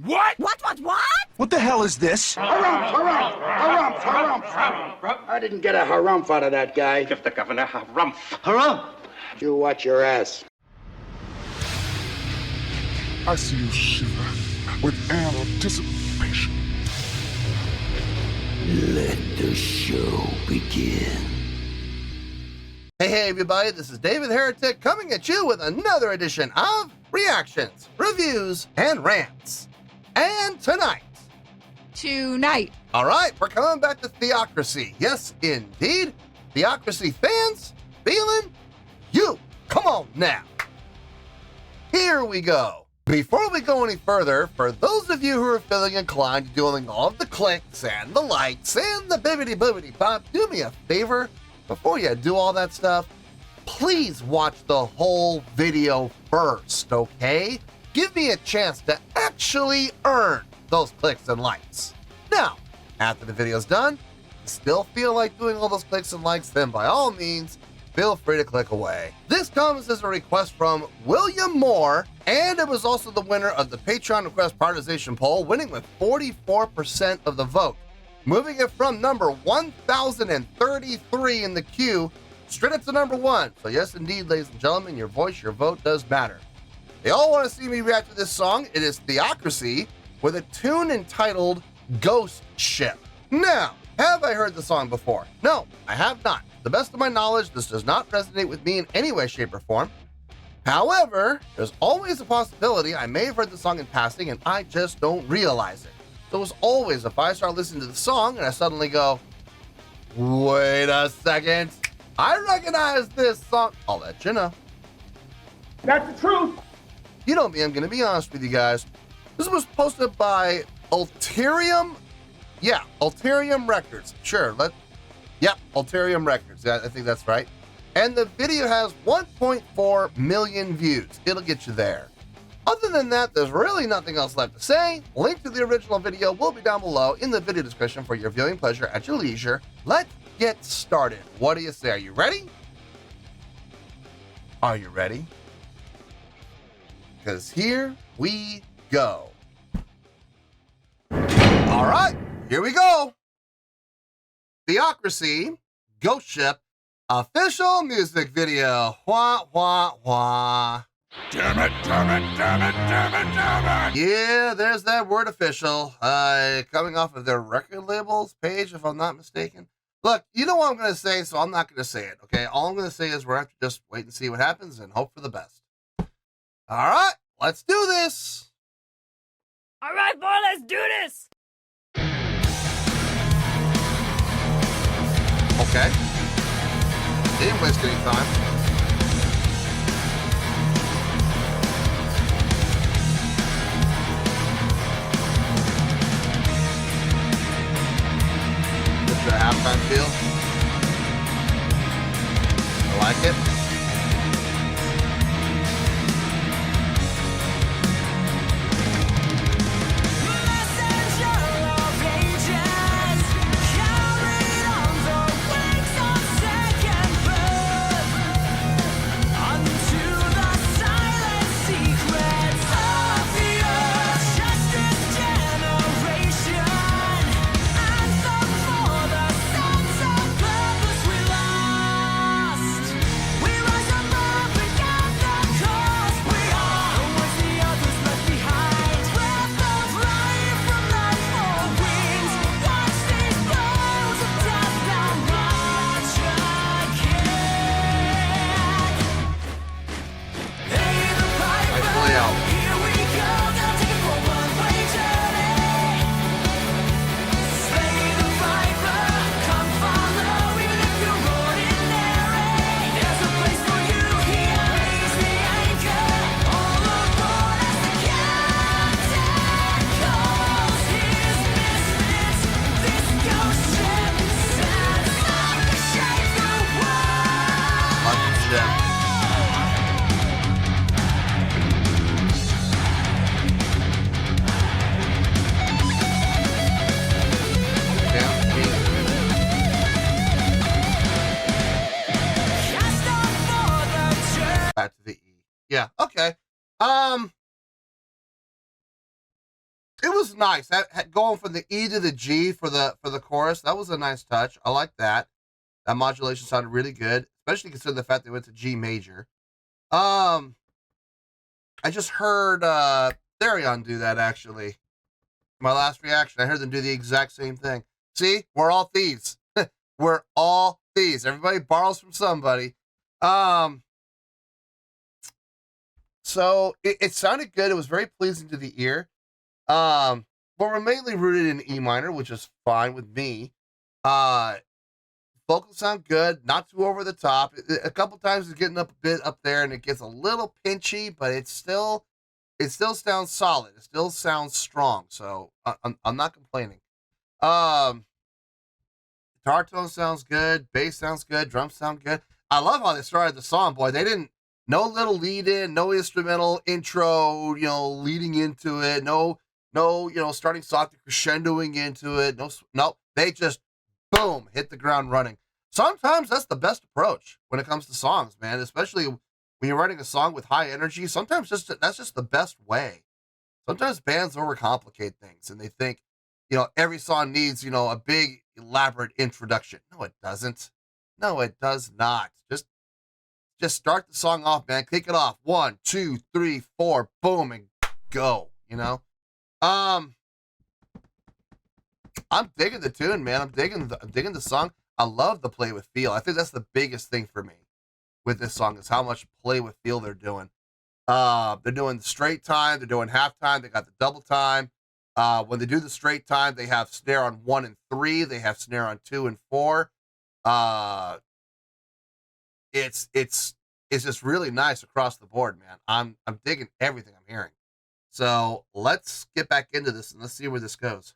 What? What? What the hell is this? Harumph. I didn't get a harumph out of that guy. Give the governor harumph. Harumph! You watch your ass. I see you shiver with anticipation. Let the show begin. Hey everybody, this is David Heretic coming at you with another edition of Reactions, Reviews, and Rants. And tonight, all right, we're coming back to Theocracy. Yes, indeed. Theocracy Fans Feeling You. Come on now. Here we go. Before we go any further, for those of you who are feeling inclined to doing all of the clicks and the lights and the bibbity-boobity pop, do me a favor. Before you do all that stuff, please watch the whole video first, okay? Give me a chance to actually earn those clicks and likes. Now, after the video's done, still feel like doing all those clicks and likes, then by all means, feel free to click away. This comes as a request from William Moore, and it was also the winner of the Patreon request prioritization poll, winning with 44% of the vote, moving it from number 1,033 in the queue straight up to number 1. So yes, indeed, ladies and gentlemen, your voice, your vote does matter. They all want to see me react to this song. It is Theocracy with a tune entitled Ghost Ship. Now, have I heard the song before? No, I have not. To the best of my knowledge, this does not resonate with me in any way, shape, or form. However, there's always a possibility I may have heard the song in passing and I just don't realize it. So as always, if I start listening to the song and I suddenly go, wait a second, I recognize this song, I'll let you know. That's the truth. You know me, I'm going to be honest with you guys. This was posted by Ulterium. Yeah, Ulterium Records. Sure, yep, Ulterium Records. Yeah, I think that's right. And the video has 1.4 million views. It'll get you there. Other than that, there's really nothing else left to say. Link to the original video will be down below in the video description for your viewing pleasure at your leisure. Let's get started. What do you say? Are you ready? Are you ready? Because here we go. All right, here we go. Theocracy, Ghost Ship, official music video. Wah, wah, wah. Damn it. Yeah, there's that word official. Coming off of their record labels page, if I'm not mistaken. Look, you know what I'm going to say, so I'm not going to say it, okay? All I'm going to say is we're going to have to just wait and see what happens and hope for the best. All right, let's do this. All right, boy, let's do this. Okay. Didn't waste any time. The halftime feel. I like it. Back to the E. Yeah, okay. it was nice. Going from the E to the G for the chorus, that was a nice touch. I like that. That modulation sounded really good, especially considering the fact they went to G major. I just heard Therion do that, actually. My last reaction, I heard them do the exact same thing. See, we're all thieves. We're all thieves. Everybody borrows from somebody. So it sounded good. It was very pleasing to the ear. But we're mainly rooted in E minor, which is fine with me. Vocals sound good, not too over the top. A couple times it's getting up a bit up there, and it gets a little pinchy, but it still sounds solid. It still sounds strong. So I'm not complaining. Guitar tone sounds good. Bass sounds good. Drums sound good. I love how they started the song, boy. They didn't, no little lead in, no instrumental intro, leading into it. No, starting soft crescendoing into it. No, they just, boom, hit the ground running. Sometimes that's the best approach when it comes to songs, man, especially when you're writing a song with high energy. Sometimes that's just the best way. Sometimes bands overcomplicate things and they think, every song needs, a big elaborate introduction. No, it doesn't. No, it does not. Just start the song off, man. Kick it off. 1, 2, 3, 4, boom, and go. I'm digging the tune, man. I'm digging the song. I love the play with feel. I think that's the biggest thing for me with this song is how much play with feel they're doing. They're doing the straight time. They're doing half time. They got the double time. When they do the straight time, they have snare on 1 and 3. They have snare on 2 and 4. It's just really nice across the board, man. I'm digging everything I'm hearing. So let's get back into this and let's see where this goes.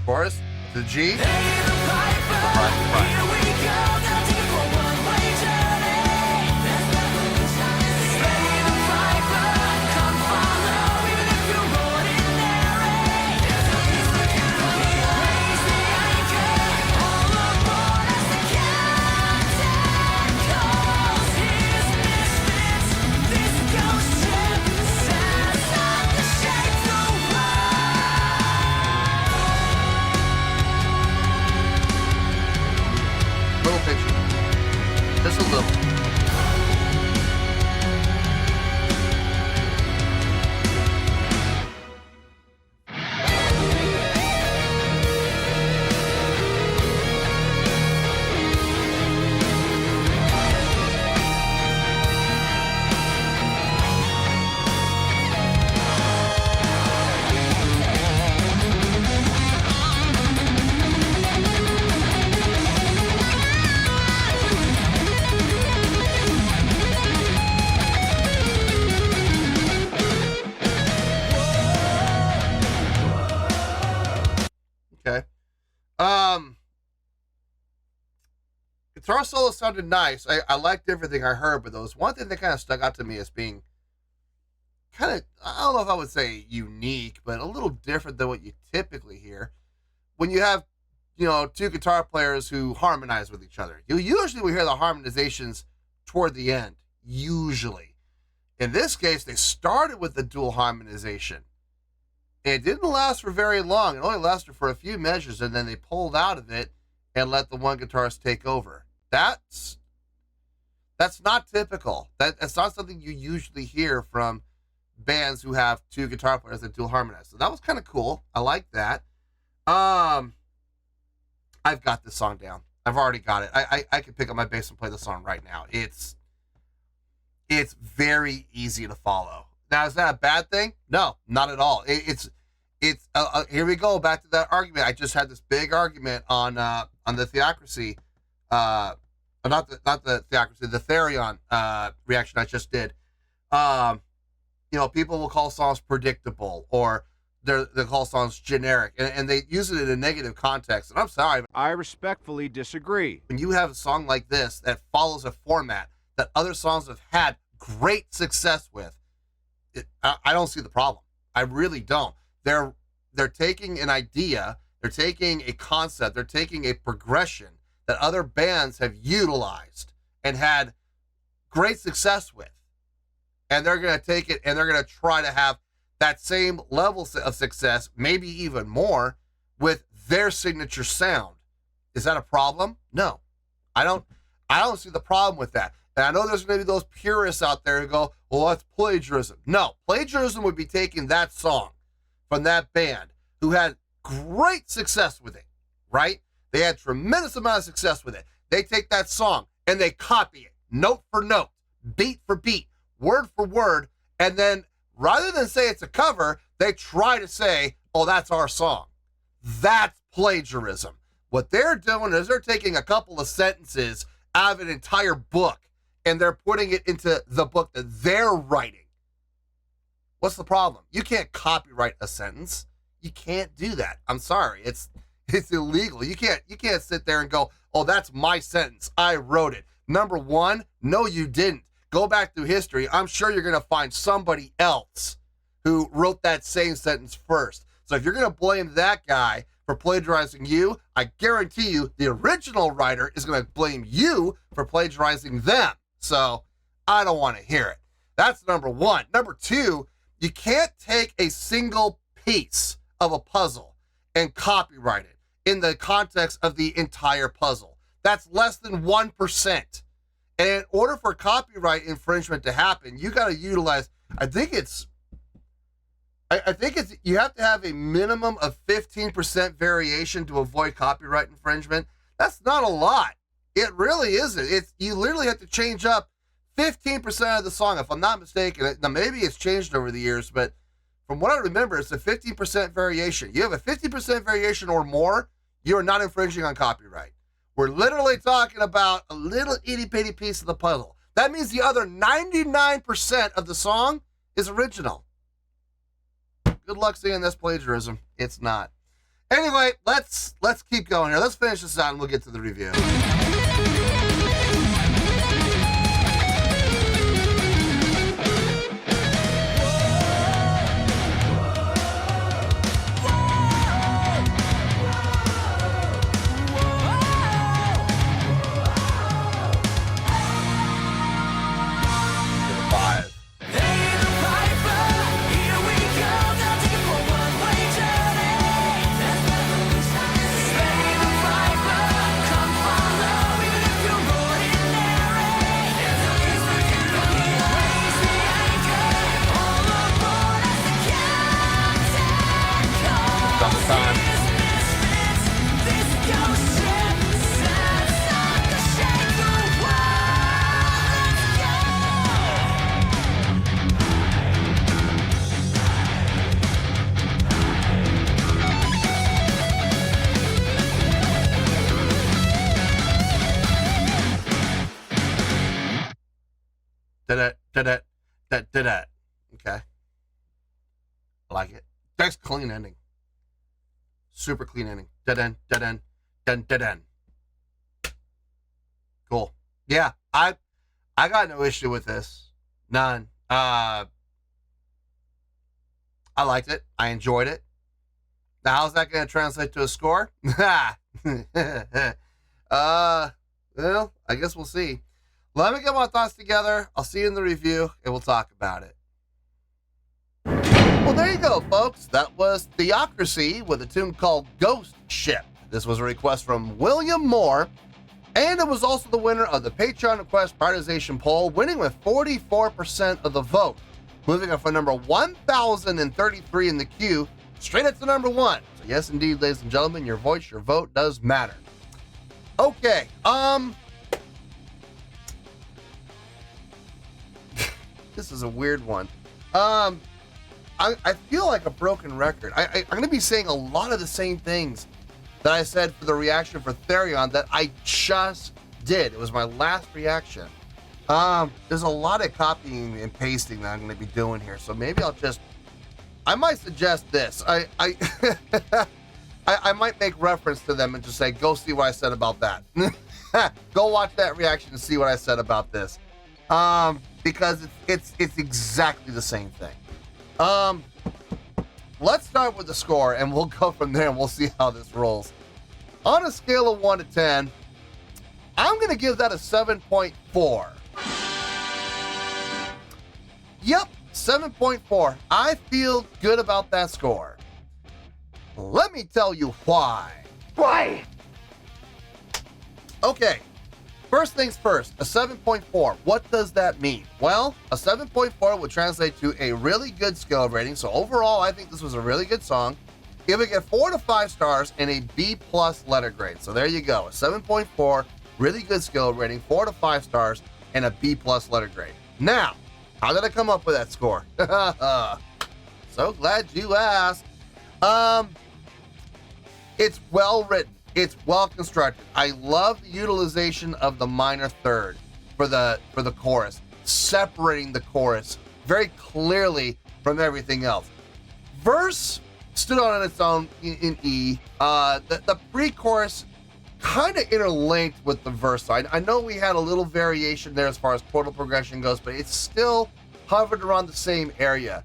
Chorus to G. Just a little. Guitar solo sounded nice. I liked everything I heard, but there was one thing that kind of stuck out to me as being kind of, I don't know if I would say unique, but a little different than what you typically hear. When you have, two guitar players who harmonize with each other. You usually will hear the harmonizations toward the end, usually. In this case, they started with the dual harmonization. It didn't last for very long. It only lasted for a few measures, and then they pulled out of it and let the one guitarist take over. That's not typical. That's not something you usually hear from bands who have two guitar players that dual harmonize. So that was kind of cool. I like that. I've got this song down. I've already got it. I can pick up my bass and play the song right now. It's very easy to follow. Now, is that a bad thing? No, not at all. It's here we go back to that argument. I just had this big argument on the Theocracy not the Theocracy, the Therion reaction I just did. People will call songs predictable, or they call songs generic, and they use it in a negative context. And I'm sorry, I respectfully disagree. when you have a song like this that follows a format that other songs have had great success with, I don't see the problem. I really don't. They're taking an idea, they're taking a concept, they're taking a progression that other bands have utilized and had great success with, and they're going to take it and they're going to try to have that same level of success, maybe even more, with their signature sound. Is that a problem? No, I don't see the problem with that. And I know there's going to be those purists out there who go, well, that's plagiarism. No, plagiarism would be taking that song from that band who had great success with it, right? They had tremendous amount of success with it. They take that song and they copy it, note for note, beat for beat, word for word, and then rather than say it's a cover, they try to say, oh, that's our song. That's plagiarism. What they're doing is they're taking a couple of sentences out of an entire book and they're putting it into the book that they're writing. What's the problem? You can't copyright a sentence. You can't do that. I'm sorry. It's illegal. You can't sit there and go, oh, that's my sentence. I wrote it. Number one, no, you didn't. Go back through history. I'm sure you're going to find somebody else who wrote that same sentence first. So if you're going to blame that guy for plagiarizing you, I guarantee you the original writer is going to blame you for plagiarizing them. So I don't want to hear it. That's number one. Number two, you can't take a single piece of a puzzle and copyright it in the context of the entire puzzle. That's less than 1%. And in order for copyright infringement to happen, you got to utilize, I think it's you have to have a minimum of 15% variation to avoid copyright infringement. That's not a lot. It really isn't. You literally have to change up 15% of the song, if I'm not mistaken. Now, maybe it's changed over the years, but from what I remember, it's a 15% variation. You have a 50% variation or more, you're not infringing on copyright. We're literally talking about a little itty-bitty piece of the puzzle. That means the other 99% of the song is original. Good luck seeing this plagiarism. It's not. Anyway, let's keep going here. Let's finish this out and we'll get to the review. Okay. I like it. That's clean ending. Super clean ending. Da-dun. Cool. Yeah, I got no issue with this. None. I liked it. I enjoyed it. Now, how's that going to translate to a score? Well, I guess we'll see. Let me get my thoughts together. I'll see you in the review, and we'll talk about it. Well, there you go, folks. That was Theocracy with a tune called Ghost Ship. This was a request from William Moore, and it was also the winner of the Patreon request prioritization poll, winning with 44% of the vote, moving up from number 1,033 in the queue, straight up to number one. So yes, indeed, ladies and gentlemen, your voice, your vote does matter. Okay, this is a weird one. I feel like a broken record. I'm going to be saying a lot of the same things that I said for the reaction for Therion that I just did. It was my last reaction. There's a lot of copying and pasting that I'm going to be doing here, so maybe I might suggest this. I might make reference to them and just say, go see what I said about that. Go watch that reaction and see what I said about this. Because it's exactly the same thing. Let's start with the score and we'll go from there and we'll see how this rolls. On a scale of 1 to 10, I'm going to give that a 7.4. Yep, 7.4. I feel good about that score. Let me tell you why. Why? Okay, first things first, a 7.4. What does that mean? Well, a 7.4 would translate to a really good skill rating. So overall, I think this was a really good song. It would get 4 to 5 stars and a B+ letter grade. So there you go, a 7.4, really good skill rating, 4 to 5 stars, and a B+ letter grade. Now, how did I come up with that score? So glad you asked. It's well written. It's well constructed. I love the utilization of the minor third for the chorus, separating the chorus very clearly from everything else. Verse stood on its own in E. The pre-chorus kind of interlinked with the verse side. I know we had a little variation there as far as chordal progression goes, but it's still hovered around the same area.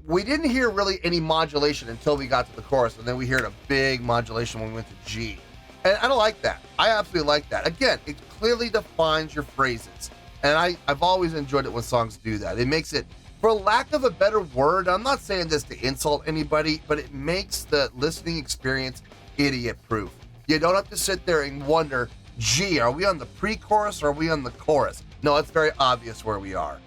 We didn't hear really any modulation until we got to the chorus, and then we heard a big modulation when we went to G. And I don't like that. I absolutely like that. Again, it clearly defines your phrases. And I've always enjoyed it when songs do that. It makes it, for lack of a better word, I'm not saying this to insult anybody, but it makes the listening experience idiot-proof. You don't have to sit there and wonder, gee, are we on the pre-chorus or are we on the chorus? No, it's very obvious where we are.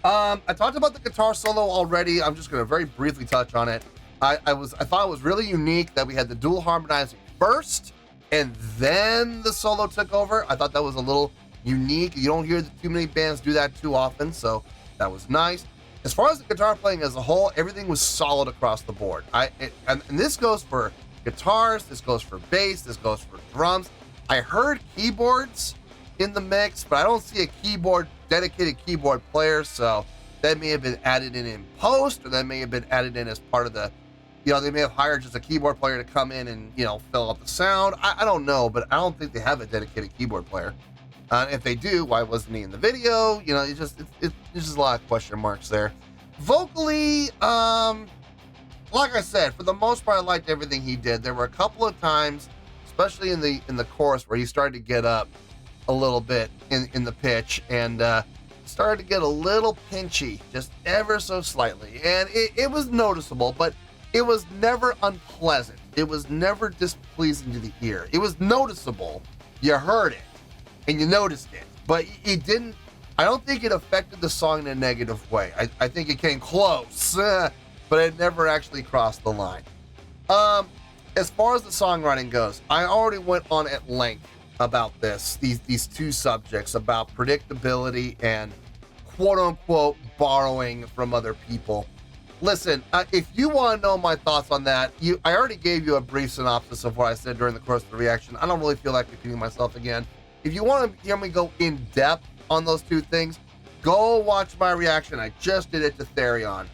I talked about the guitar solo already. I'm just going to very briefly touch on it. I thought it was really unique that we had the dual harmonizing first and then the solo took over. I thought that was a little unique. You don't hear too many bands do that too often, so that was nice. As far as the guitar playing as a whole, everything was solid across the board. And this goes for guitars, this goes for bass, this goes for drums. I heard keyboards in the mix, but I don't see a dedicated keyboard player, so that may have been added in post, or that may have been added in as part of the, they may have hired just a keyboard player to come in and, fill out the sound. I don't know, but I don't think they have a dedicated keyboard player. If they do, why wasn't he in the video? There's just a lot of question marks there. Vocally, like I said, for the most part, I liked everything he did. There were a couple of times, especially in the chorus, where he started to get up a little bit in the pitch and started to get a little pinchy, just ever so slightly. And it was noticeable, but it was never unpleasant. It was never displeasing to the ear. It was noticeable. You heard it and you noticed it, but it didn't, I don't think it affected the song in a negative way. I think it came close, but it never actually crossed the line. As far as the songwriting goes, I already went on at length about these two subjects, about predictability and quote-unquote borrowing from other people. Listen, if you want to know my thoughts on that, I already gave you a brief synopsis of what I said during the course of the reaction. I don't really feel like repeating myself again. If you want to hear me go in depth on those two things, go watch my reaction. I just did it to Therion.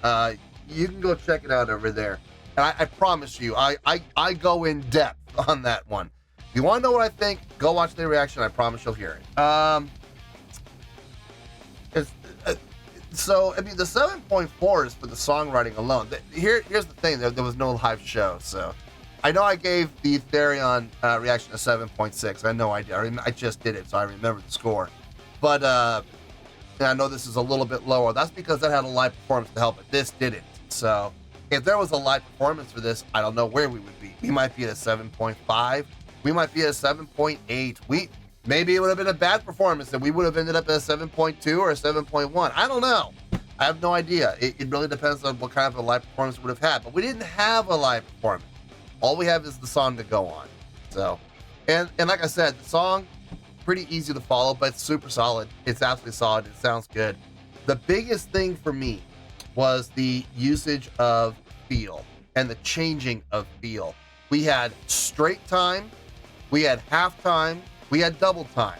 You can go check it out over there. And I promise you, I go in depth on that one. If you want to know what I think, go watch the reaction. I promise you'll hear it. So, I mean, the 7.4 is for the songwriting alone. Here's the thing. There was no live show, so I know I gave the Therion reaction a 7.6. I know I did. I just did it, so I remember the score. But I know this is a little bit lower. That's because that had a live performance to help it. This didn't. So if there was a live performance for this, I don't know where we would be. We might be at a 7.5. We might be at a 7.8. Maybe it would have been a bad performance and we would have ended up at a 7.2 or a 7.1. I don't know. I have no idea. It really depends on what kind of a live performance we would have had. But we didn't have a live performance. All we have is the song to go on. So, and like I said, the song, pretty easy to follow, but it's super solid. It's absolutely solid. It sounds good. The biggest thing for me was the usage of feel and the changing of feel. We had straight time. We had half time. We had double time.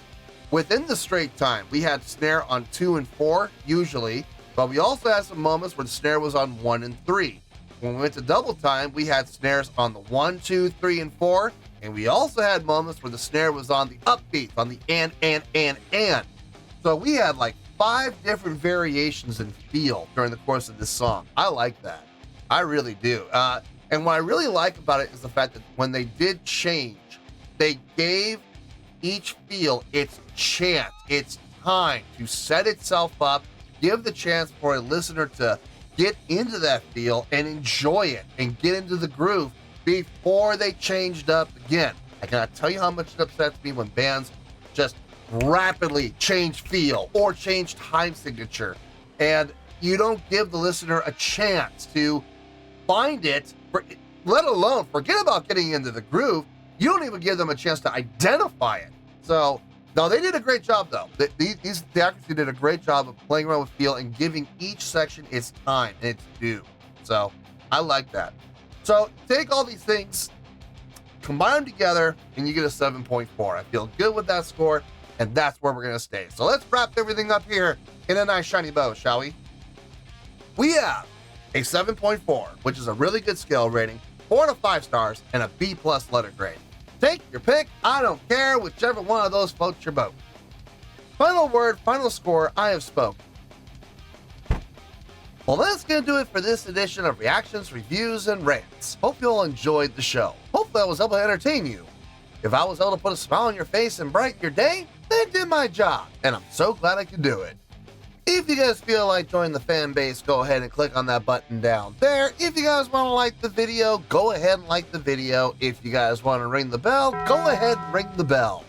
within the straight time, we had snare on 2 and 4, usually, but we also had some moments where the snare was on 1 and 3. When we went to double time, we had snares on the 1, 2, 3, and 4, and we also had moments where the snare was on the upbeats, on the and. So we had like 5 different variations in feel during the course of this song. I like that. I really do. And what I really like about it is the fact that when they did change, they gave each feel its chance, its time to set itself up, give the chance for a listener to get into that feel and enjoy it and get into the groove before they changed up again. I cannot tell you how much it upsets me when bands just rapidly change feel or change time signature, and you don't give the listener a chance to find it, let alone forget about getting into the groove. You don't even give them a chance to identify it. So, no, they did a great job, though. These Theocracy did a great job of playing around with feel and giving each section its time and its due. So, I like that. So, take all these things, combine them together, and you get a 7.4. I feel good with that score, and that's where we're going to stay. So, let's wrap everything up here in a nice shiny bow, shall we? We have a 7.4, which is a really good scale rating, 4 out of 5 stars, and a B+ letter grade. Take your pick, I don't care, whichever one of those floats your boat. Final word, final score, I have spoken. Well, that's going to do it for this edition of Reactions, Reviews, and Rants. Hope you all enjoyed the show. Hopefully I was able to entertain you. If I was able to put a smile on your face and brighten your day, then I did my job, and I'm so glad I could do it. If you guys feel like joining the fan base, go ahead and click on that button down there. If you guys want to like the video, go ahead and like the video. If you guys want to ring the bell, go ahead and ring the bell.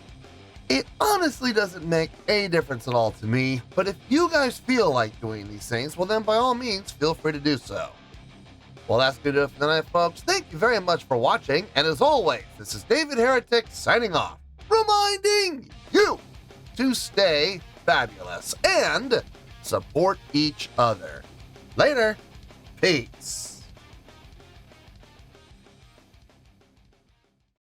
It honestly doesn't make a difference at all to me, but if you guys feel like doing these things, well then by all means, feel free to do so. Well, that's going to do it for tonight, folks. Thank you very much for watching, and as always, this is David Heretic signing off, reminding you to stay fabulous and support each other. Later. Peace.